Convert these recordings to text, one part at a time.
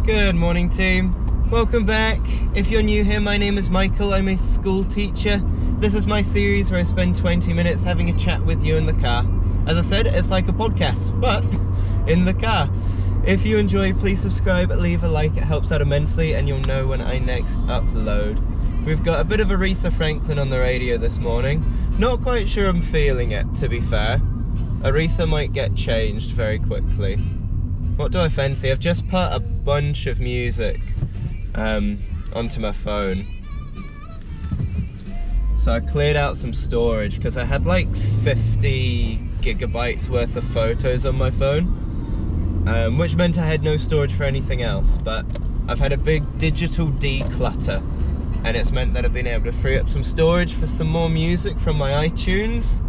Good morning, team. Welcome back. If you're new here, my name is Michael. I'm a school teacher. This is my series where I spend 20 minutes having a chat with you in the car. As I said, it's like a podcast, but in the car. If you enjoy, please subscribe, leave a like. It helps out immensely, and you'll know when I next upload. We've got a bit of Aretha Franklin on the radio this morning. Not quite sure I'm feeling it, to be fair. Aretha might get changed very quickly. What do I fancy? I've just put a bunch of music onto my phone. So I cleared out some storage because I had like 50 gigabytes worth of photos on my phone, which meant I had no storage for anything else. But I've had a big digital declutter, and it's meant that I've been able to free up some storage for some more music from my iTunes.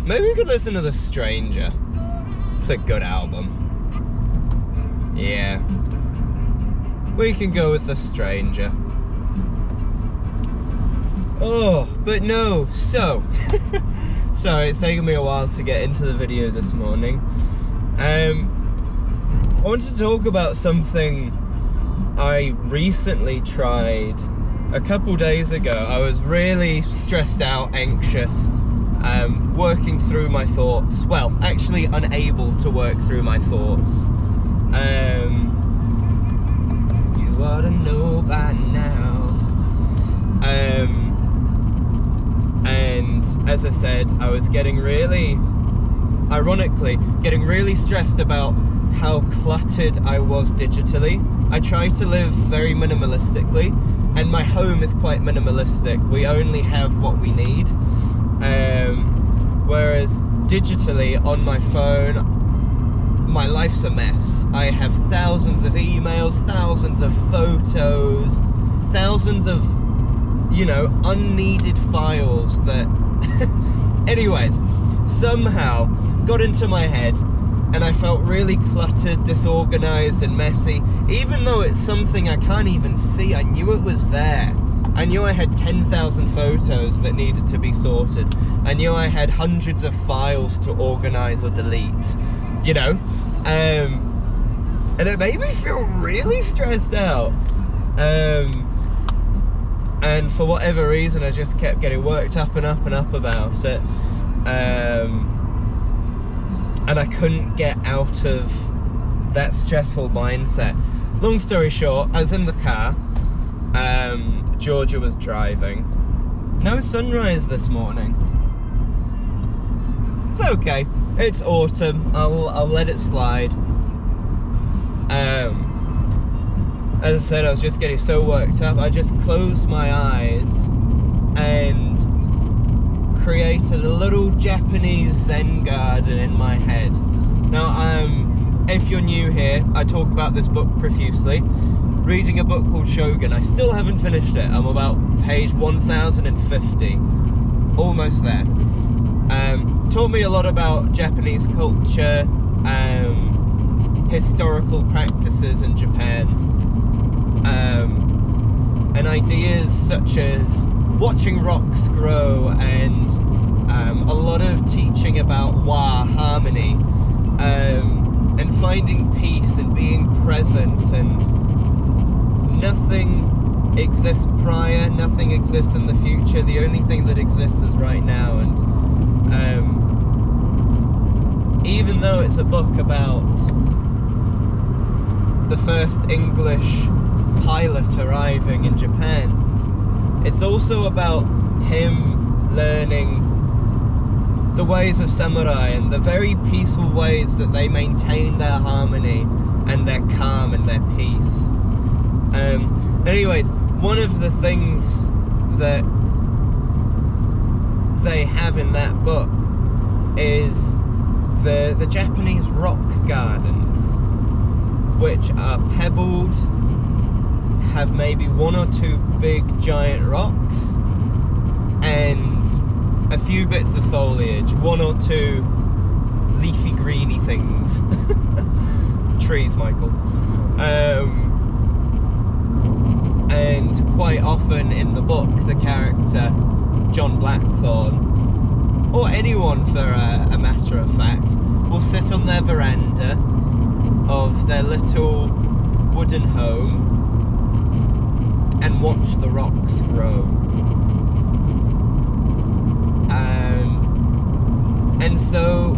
Maybe we could listen to The Stranger. It's a good album. Yeah. We can go with The Stranger. Oh, but no. So, sorry, it's taken me a while to get into the video this morning. I wanted to talk about something I recently tried a couple days ago. I was really stressed out, anxious, working through my thoughts. Well, actually unable to work through my thoughts. You ought to know by now. And as I said, I was ironically, getting really stressed about how cluttered I was digitally. I try to live very minimalistically, and my home is quite minimalistic. We only have what we need. Whereas digitally on my phone, my life's a mess. I have thousands of emails, thousands of photos, thousands of, unneeded files that anyways, somehow got into my head, and I felt really cluttered, disorganized and messy, even though it's something I can't even see. I knew it was there. I knew I had 10,000 photos that needed to be sorted. I knew I had hundreds of files to organize or delete, and it made me feel really stressed out. And for whatever reason, I just kept getting worked up and up and up about it. And I couldn't get out of that stressful mindset. Long story short, I was in the car. Georgia was driving. No sunrise this morning. It's okay. It's autumn. I'll let it slide. As I said, I was just getting so worked up. I just closed my eyes and created a little Japanese Zen Garden in my head. Now, if you're new here, I talk about this book profusely. Reading a book called Shogun. I still haven't finished it. I'm about page 1050. Almost there. Taught me a lot about Japanese culture, historical practices in Japan, and ideas such as watching rocks grow, and a lot of teaching about harmony, and finding peace and being present, and nothing exists prior, nothing exists in the future. The only thing that exists is right now. And even though it's a book about the first English pilot arriving in Japan, it's also about him learning the ways of samurai and the very peaceful ways that they maintain their harmony and their calm and their peace. Anyways, one of the things that they have in that book is the Japanese rock gardens, which are pebbled, have maybe one or two big giant rocks, and a few bits of foliage, one or two leafy greeny things. Trees, Michael. And quite often in the book, the character, John Blackthorne, or anyone for a matter of fact, will sit on their veranda of of their little wooden home and watch the rocks grow. And so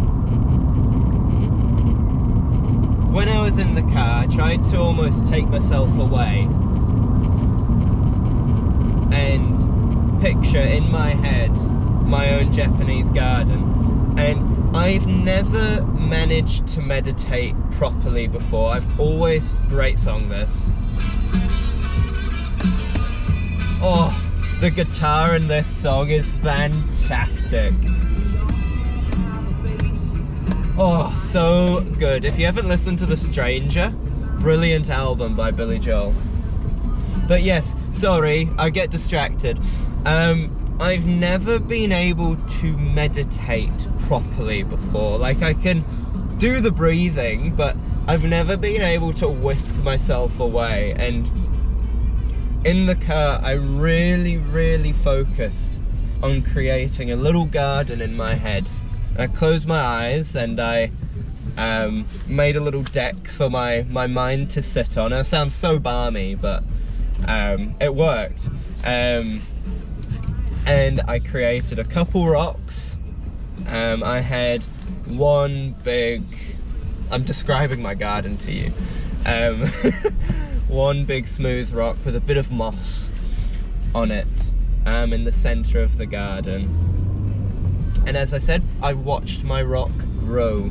when I was in the car, I tried to almost take myself away and picture in my head my own Japanese garden. And I've never managed to meditate properly before. I've always, great song this. Oh, the guitar in this song is fantastic. Oh, so good. If you haven't listened to The Stranger, brilliant album by Billy Joel. But yes, sorry, I get distracted. I've never been able to meditate properly before. Like, I can do the breathing, but I've never been able to whisk myself away. And in the car, I really focused on creating a little garden in my head. I closed my eyes and I made a little deck for my mind to sit on. It sounds so balmy, but it worked. And I created a couple rocks. I had one big, I'm describing my garden to you. One big smooth rock with a bit of moss on it in the center of the garden. And as I said, I watched my rock grow.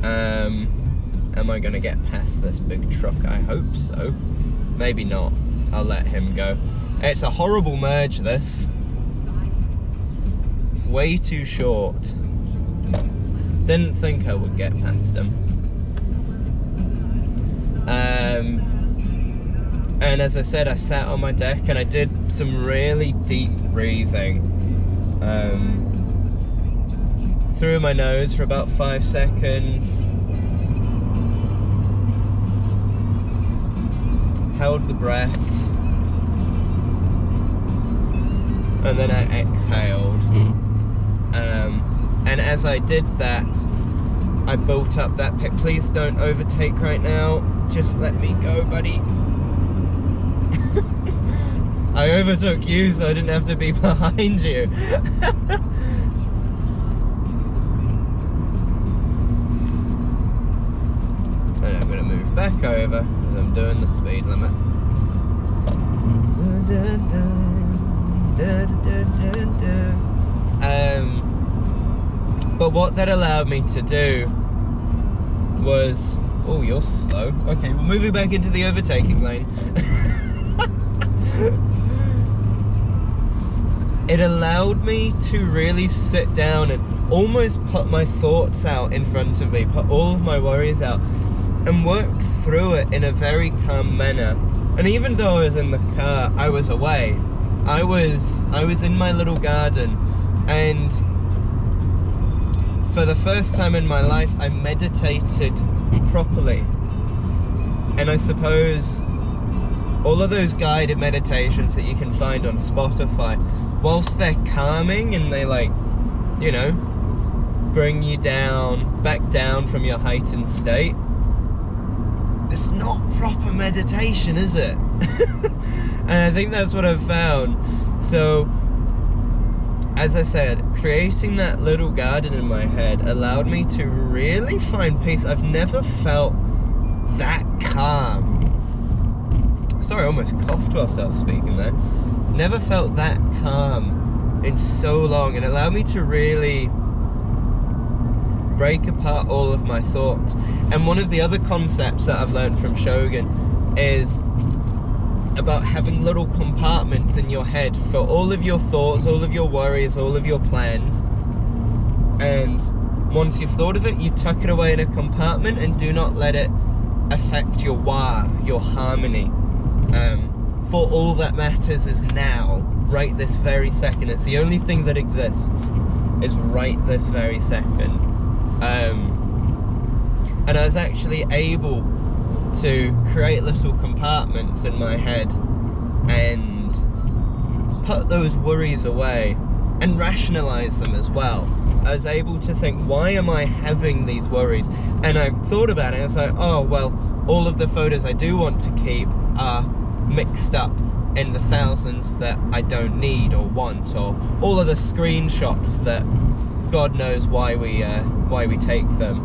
Am I gonna get past this big truck? I hope so. Maybe not. I'll let him go. It's a horrible merge, this. It's way too short. Didn't think I would get past him. And as I said, I sat on my deck and I did some really deep breathing. Through my nose for about 5 seconds. Held the breath. And then I exhaled. And as I did that, I built up that pit. Please don't overtake right now. Just let me go, buddy. I overtook you so I didn't have to be behind you. And I'm gonna move back over because I'm doing the speed limit. But what that allowed me to do was, oh, you're slow. Okay, we're moving back into the overtaking lane. It allowed me to really sit down and almost put my thoughts out in front of me, put all of my worries out, and work through it in a very calm manner. And even though I was in the car, I was away. I was in my little garden, and for the first time in my life, I meditated properly. And I suppose all of those guided meditations that you can find on Spotify, whilst they're calming and they, like, you know, bring you down, back down from your heightened state, it's not proper meditation, is it? And I think that's what I've found. So, as I said, creating that little garden in my head allowed me to really find peace. I've never felt that calm. Sorry, I almost coughed whilst I was speaking there. Never felt that calm in so long. It allowed me to really break apart all of my thoughts. And one of the other concepts that I've learned from Shogun is about having little compartments in your head for all of your thoughts, all of your worries, all of your plans. And once you've thought of it, you tuck it away in a compartment and do not let it affect your wa, your harmony. For all that matters is now, right this very second. It's the only thing that exists, is right this very second. And I was actually able to create little compartments in my head and put those worries away and rationalize them as well. I was able to think, why am I having these worries? And I thought about it, and it's like, oh, well, all of the photos I do want to keep are mixed up in the thousands that I don't need or want, or all of the screenshots that God knows why we take them.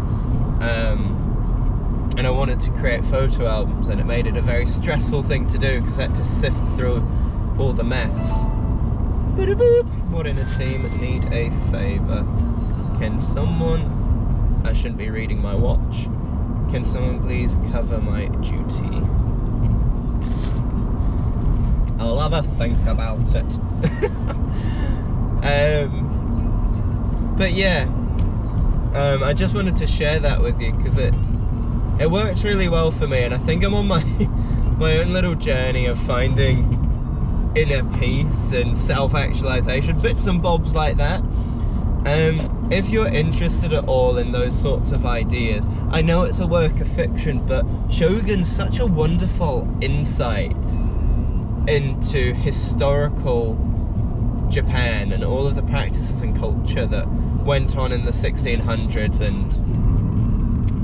And I wanted to create photo albums, and it made it a very stressful thing to do because I had to sift through all the mess. What in a team need a favour? Can someone... I shouldn't be reading my watch. Can someone please cover my duty? I'll have a think about it. But yeah, I just wanted to share that with you because it worked really well for me, and I think I'm on my own little journey of finding inner peace and self-actualization, bits and bobs like that. If you're interested at all in those sorts of ideas, I know it's a work of fiction, but Shogun's such a wonderful insight into historical Japan and all of the practices and culture that went on in the 1600s and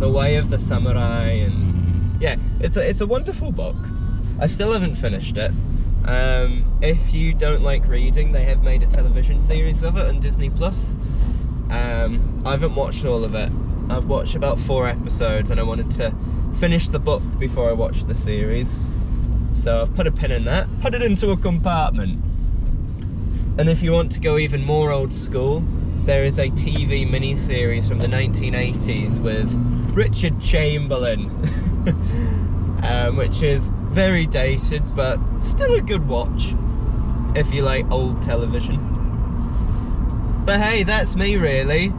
the way of the samurai, and yeah, it's a wonderful book. I still haven't finished it. If you don't like reading, they have made a television series of it on Disney Plus. I haven't watched all of it. I've watched about 4 episodes, and I wanted to finish the book before I watched the series. So I've put a pin in that, put it into a compartment. And if you want to go even more old school, there is a TV miniseries from the 1980s with Richard Chamberlain, which is very dated, but still a good watch if you like old television. But hey, that's me really.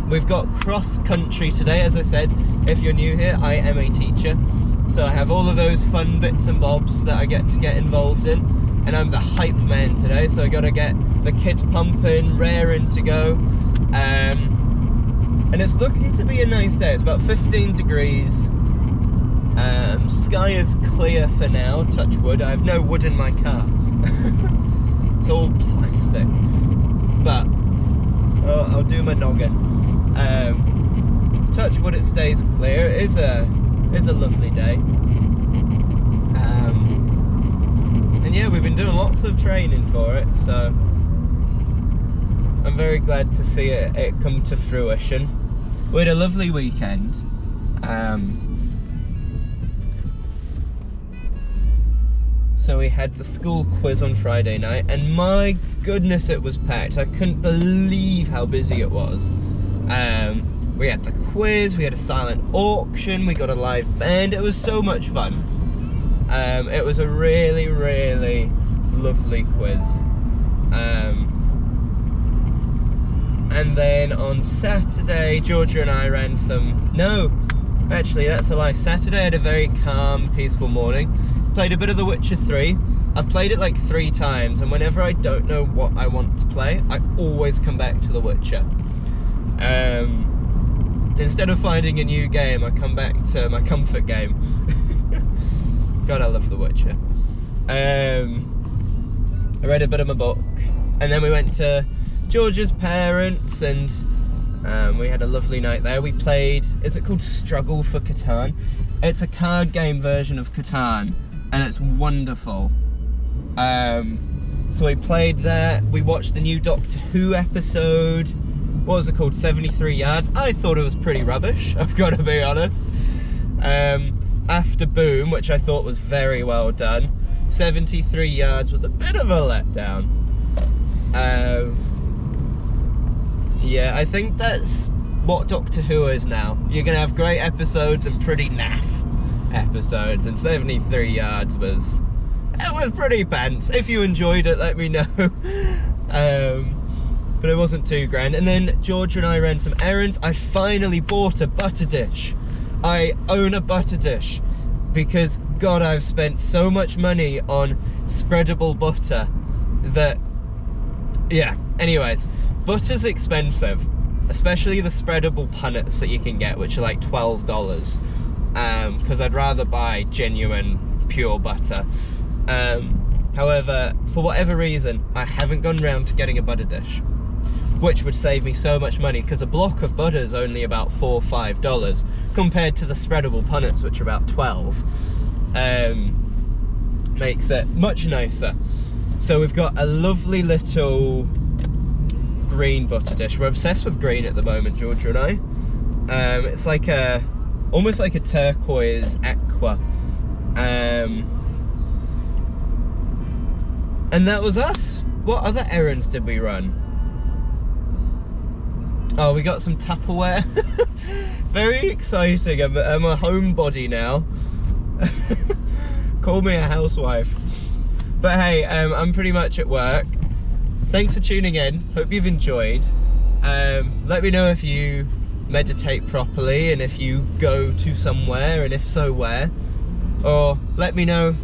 We've got cross country today. As I said, if you're new here, I am a teacher, so I have all of those fun bits and bobs that I get to get involved in, and I'm the hype man today, so I gotta get the kids pumping, raring to go. And it's looking to be a nice day. It's about 15 degrees. Sky is clear for now, touch wood. I have no wood in my car. It's all plastic. But I'll do my noggin. Touch wood, it stays clear. It is a lovely day. And yeah, we've been doing lots of training for it, so I'm very glad to see it come to fruition. We had a lovely weekend. So we had the school quiz on Friday night, and my goodness, it was packed. I couldn't believe how busy it was. We had the quiz, we had a silent auction, we got a live band. It was so much fun. It was a really, really lovely quiz. And then on Saturday, Georgia and I ran some... No, actually, that's a lie. Saturday I had a very calm, peaceful morning. Played a bit of The Witcher 3. I've played it like 3 times, and whenever I don't know what I want to play, I always come back to The Witcher. Instead of finding a new game, I come back to my comfort game. God, I love The Witcher. I read a bit of my book, and then we went to George's parents, and we had a lovely night there. We played, is it called Struggle for Catan? It's a card game version of Catan, and it's wonderful. So we played that. We watched the new Doctor Who episode. What was it called? 73 Yards. I thought it was pretty rubbish, I've got to be honest. After Boom, which I thought was very well done, 73 Yards was a bit of a letdown. Yeah, I think that's what Doctor Who is now. You're going to have great episodes and pretty naff episodes, and 73 Yards was pretty pants. If you enjoyed it, let me know. But it wasn't too grand. And then Georgia and I ran some errands. I finally bought a butter dish. I own a butter dish because, God, I've spent so much money on spreadable butter that, yeah. Anyways, butter's expensive, especially the spreadable punnets that you can get, which are like $12. Because I'd rather buy genuine, pure butter. However, for whatever reason, I haven't gone round to getting a butter dish. which would save me so much money, because a block of butter is only about $4 or $5 compared to the spreadable punnets, which are about 12. Makes it much nicer. So we've got a lovely little green butter dish. We're obsessed with green at the moment, Georgia and I. It's like almost like a turquoise aqua. And that was us. What other errands did we run? Oh, we got some Tupperware. Very exciting. I'm a homebody now. Call me a housewife. But hey, I'm pretty much at work. Thanks for tuning in. Hope you've enjoyed. Let me know if you meditate properly, and if you go to somewhere, and if so, where. Or let me know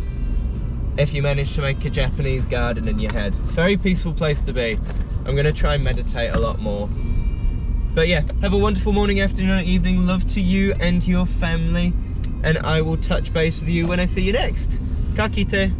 if you manage to make a Japanese garden in your head. It's a very peaceful place to be. I'm going to try and meditate a lot more. But yeah, have a wonderful morning, afternoon, or evening. Love to you and your family. And I will touch base with you when I see you next. Ka kite.